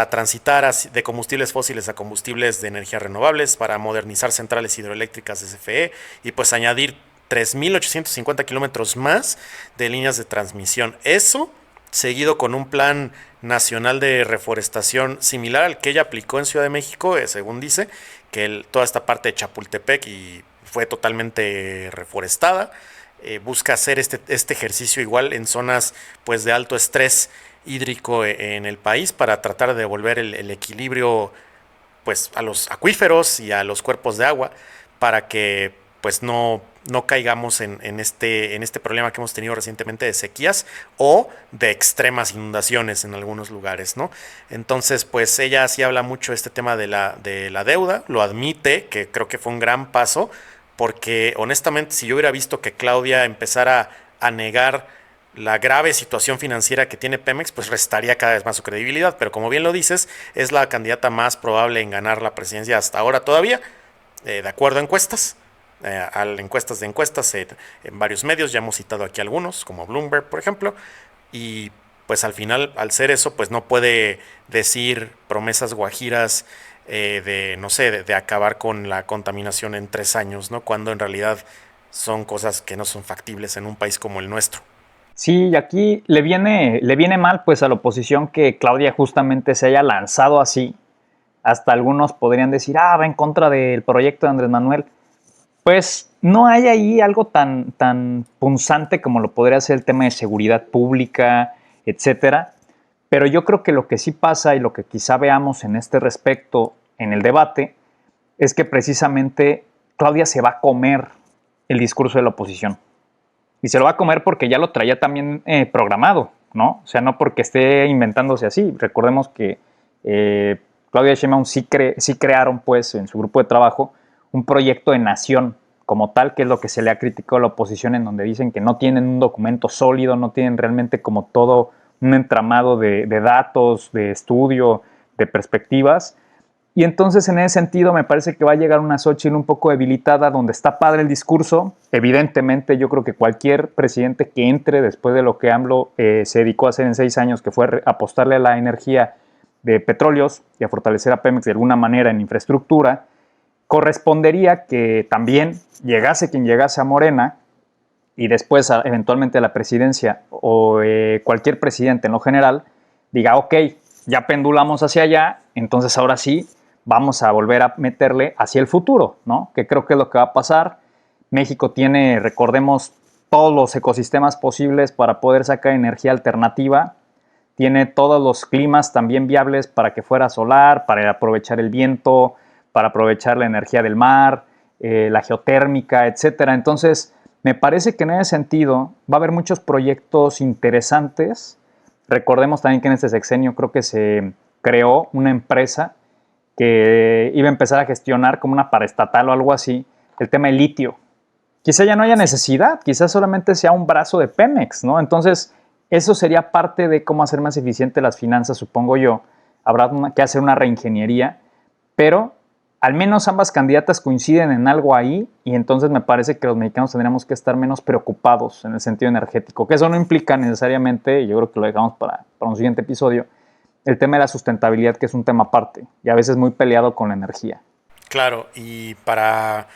transitar de combustibles fósiles a combustibles de energías renovables, para modernizar centrales hidroeléctricas de CFE y pues añadir 3.850 kilómetros más de líneas de transmisión. Eso seguido con un plan nacional de reforestación similar al que ella aplicó en Ciudad de México, según dice, que toda esta parte de Chapultepec y fue totalmente reforestada. Busca hacer este ejercicio igual en zonas pues de alto estrés hídrico en el país para tratar de devolver el equilibrio pues a los acuíferos y a los cuerpos de agua para que pues no caigamos en este problema que hemos tenido recientemente de sequías o de extremas inundaciones en algunos lugares, ¿no? Entonces, pues ella sí habla mucho de este tema de la deuda, lo admite, que creo que fue un gran paso, porque honestamente si yo hubiera visto que Claudia empezara a negar la grave situación financiera que tiene Pemex, pues restaría cada vez más su credibilidad, pero como bien lo dices, es la candidata más probable en ganar la presidencia hasta ahora todavía, de acuerdo a encuestas. A encuestas en varios medios, ya hemos citado aquí algunos, como Bloomberg, por ejemplo, y pues al final, al ser eso, pues no puede decir promesas guajiras no sé, de acabar con la contaminación en 3 años, ¿no? Cuando en realidad son cosas que no son factibles en un país como el nuestro. Sí, y aquí le viene mal pues a la oposición que Claudia justamente se haya lanzado así. Hasta algunos podrían decir, va en contra del proyecto de Andrés Manuel. Pues no hay ahí algo tan punzante como lo podría ser el tema de seguridad pública, etcétera. Pero yo creo que lo que sí pasa y lo que quizá veamos en este respecto en el debate es que precisamente Claudia se va a comer el discurso de la oposición. Y se lo va a comer porque ya lo traía también programado, ¿no? O sea, no porque esté inventándose así. Recordemos que Claudia Sheinbaum sí crearon, pues, en su grupo de trabajo, un proyecto de nación como tal, que es lo que se le ha criticado a la oposición, en donde dicen que no tienen un documento sólido, no tienen realmente como todo un entramado de datos, de estudio, de perspectivas. Y entonces en ese sentido me parece que va a llegar una Xóchitl un poco debilitada, donde está padre el discurso. Evidentemente yo creo que cualquier presidente que entre después de lo que AMLO se dedicó a hacer en 6 años, que fue apostarle a la energía de petróleos y a fortalecer a Pemex de alguna manera en infraestructura, correspondería que también llegase quien llegase a Morena y después eventualmente a la presidencia o cualquier presidente en lo general, diga, ok, ya pendulamos hacia allá, entonces ahora sí vamos a volver a meterle hacia el futuro, ¿no? Que creo que es lo que va a pasar. México tiene, recordemos, todos los ecosistemas posibles para poder sacar energía alternativa, tiene todos los climas también viables para que fuera solar, para aprovechar el viento, para aprovechar la energía del mar, la geotérmica, etcétera. Entonces, me parece que en ese sentido va a haber muchos proyectos interesantes. Recordemos también que en este sexenio creo que se creó una empresa que iba a empezar a gestionar como una paraestatal o algo así, el tema del litio. Quizá ya no haya necesidad, quizás solamente sea un brazo de Pemex, ¿no? Entonces, eso sería parte de cómo hacer más eficiente las finanzas, supongo yo. Habrá que hacer una reingeniería, pero al menos ambas candidatas coinciden en algo ahí y entonces me parece que los mexicanos tendríamos que estar menos preocupados en el sentido energético, que eso no implica necesariamente, y yo creo que lo dejamos para un siguiente episodio, el tema de la sustentabilidad, que es un tema aparte y a veces muy peleado con la energía. Claro, y para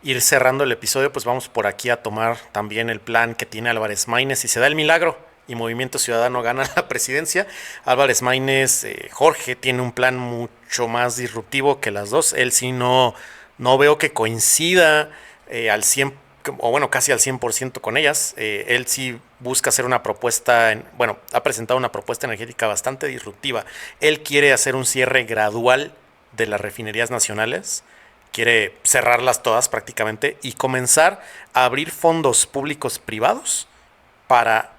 ir cerrando el episodio, pues vamos por aquí a tomar también el plan que tiene Álvarez Maínez. Si se da el milagro y Movimiento Ciudadano gana la presidencia, Álvarez Maínez, Jorge, tiene un plan mucho más disruptivo que las dos. Él sí no veo que coincida al 100, o bueno, casi al 100% con ellas. Él sí busca hacer una propuesta, ha presentado una propuesta energética bastante disruptiva. Él quiere hacer un cierre gradual de las refinerías nacionales, quiere cerrarlas todas prácticamente y comenzar a abrir fondos públicos privados para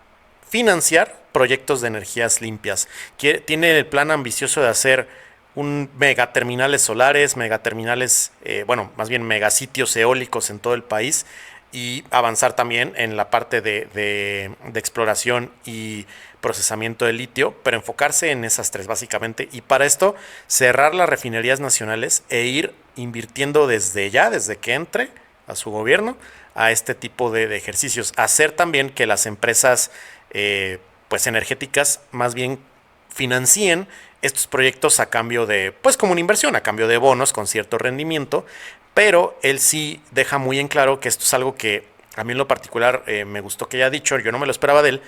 financiar proyectos de energías limpias. Tiene el plan ambicioso de hacer megaterminales solares, más bien megasitios eólicos en todo el país y avanzar también en la parte de exploración y procesamiento de litio, pero enfocarse en esas tres básicamente. Y para esto, cerrar las refinerías nacionales e ir invirtiendo desde que entre a su gobierno a este tipo de ejercicios. Hacer también que las empresas pues energéticas más bien financien estos proyectos a cambio de, pues como una inversión, a cambio de bonos con cierto rendimiento, pero él sí deja muy en claro que esto es algo que a mí en lo particular me gustó que haya dicho, yo no me lo esperaba de él,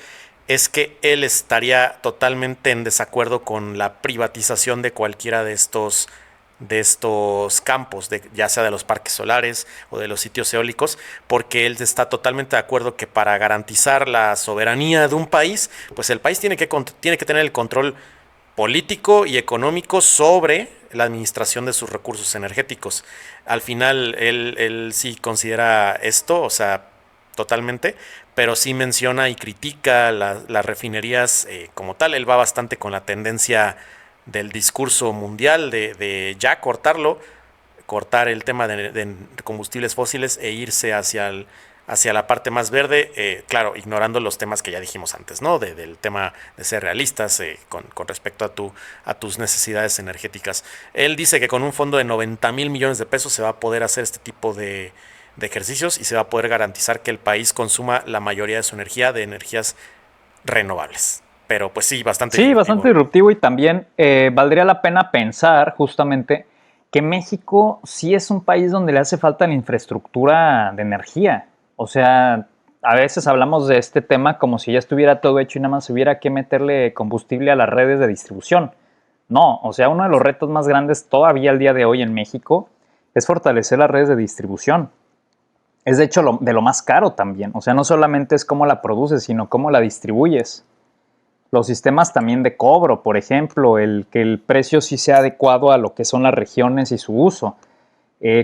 es que él estaría totalmente en desacuerdo con la privatización de cualquiera de estos campos, ya sea de los parques solares o de los sitios eólicos, porque él está totalmente de acuerdo que para garantizar la soberanía de un país, pues el país tiene que tener el control político y económico sobre la administración de sus recursos energéticos. Al final, él sí considera esto, o sea, totalmente, pero sí menciona y critica las refinerías como tal. Él va bastante con la tendencia del discurso mundial de ya cortar el tema de combustibles fósiles e irse hacia la parte más verde, claro, ignorando los temas que ya dijimos antes, ¿no? Del tema de ser realistas con respecto a tus necesidades energéticas. Él dice que con un fondo de 90,000 millones de pesos se va a poder hacer este tipo de ejercicios y se va a poder garantizar que el país consuma la mayoría de su energía de energías renovables. Pero pues sí, bastante disruptivo y también valdría la pena pensar justamente que México sí es un país donde le hace falta la infraestructura de energía. O sea, a veces hablamos de este tema como si ya estuviera todo hecho y nada más hubiera que meterle combustible a las redes de distribución. No, o sea, uno de los retos más grandes todavía al día de hoy en México es fortalecer las redes de distribución. Es de hecho de lo más caro también. O sea, no solamente es cómo la produces, sino cómo la distribuyes. Los sistemas también de cobro, por ejemplo, que el precio sí sea adecuado a lo que son las regiones y su uso.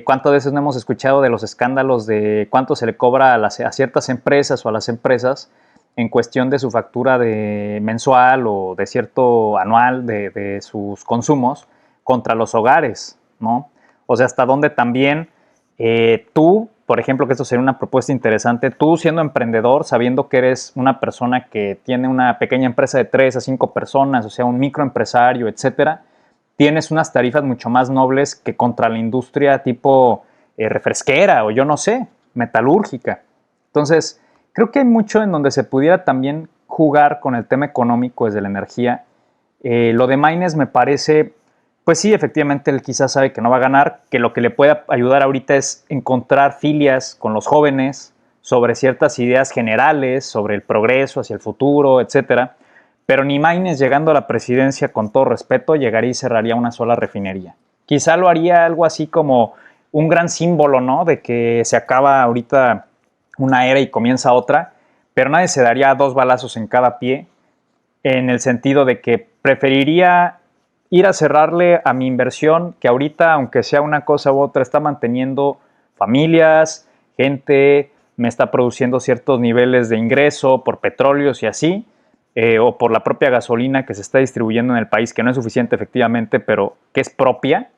¿Cuántas veces no hemos escuchado de los escándalos de cuánto se le cobra a ciertas empresas o a las empresas en cuestión de su factura de mensual o de cierto anual de sus consumos contra los hogares, ¿no? O sea, hasta dónde también tú, por ejemplo, que esto sería una propuesta interesante, tú siendo emprendedor, sabiendo que eres una persona que tiene una pequeña empresa de 3 a 5 personas, o sea, un microempresario, etcétera, tienes unas tarifas mucho más nobles que contra la industria tipo refresquera o yo no sé, metalúrgica. Entonces, creo que hay mucho en donde se pudiera también jugar con el tema económico desde la energía. Lo de Maines me parece, pues sí, efectivamente él quizás sabe que no va a ganar, que lo que le puede ayudar ahorita es encontrar filias con los jóvenes sobre ciertas ideas generales, sobre el progreso hacia el futuro, etcétera. Pero ni Maines, llegando a la presidencia, con todo respeto, llegaría y cerraría una sola refinería. Quizá lo haría algo así como un gran símbolo, ¿no? De que se acaba ahorita una era y comienza otra, pero nadie se daría 2 balazos en cada pie, en el sentido de que preferiría ir a cerrarle a mi inversión, que ahorita, aunque sea una cosa u otra, está manteniendo familias, gente, me está produciendo ciertos niveles de ingreso por petróleos y así, o por la propia gasolina que se está distribuyendo en el país, que no es suficiente efectivamente, pero que es propia,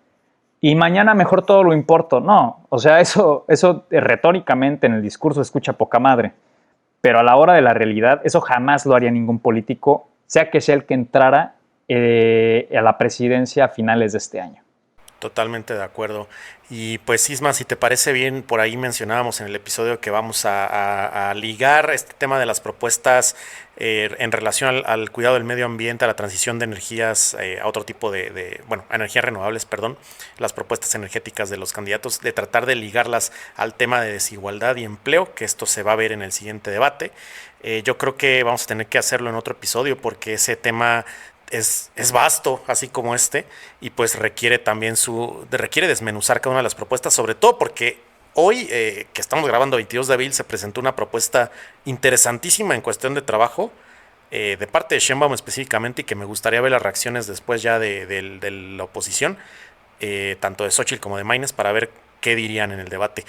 y mañana mejor todo lo importo. No, o sea, eso retóricamente en el discurso escucha poca madre, pero a la hora de la realidad, eso jamás lo haría ningún político, sea que sea el que entrara a la presidencia a finales de este año. Totalmente de acuerdo. Y pues Isma, si te parece bien, por ahí mencionábamos en el episodio que vamos a ligar este tema de las propuestas en relación al cuidado del medio ambiente, a la transición de energías, a otro tipo a energías renovables, perdón, las propuestas energéticas de los candidatos, de tratar de ligarlas al tema de desigualdad y empleo, que esto se va a ver en el siguiente debate. Yo creo que vamos a tener que hacerlo en otro episodio porque ese tema es vasto, así como y pues requiere desmenuzar cada una de las propuestas, sobre todo porque hoy, que estamos grabando 22 de abril, se presentó una propuesta interesantísima en cuestión de trabajo, de parte de Sheinbaum específicamente, y que me gustaría ver las reacciones después ya de la oposición, tanto de Xóchitl como de Maines, para ver qué dirían en el debate.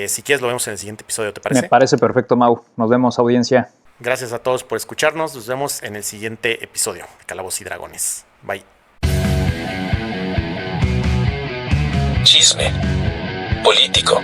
Si quieres lo vemos en el siguiente episodio, ¿te parece? Me parece perfecto, Mau. Nos vemos, audiencia. Gracias a todos por escucharnos. Nos vemos en el siguiente episodio de Calabozos y Dragones. Bye. Chisme político.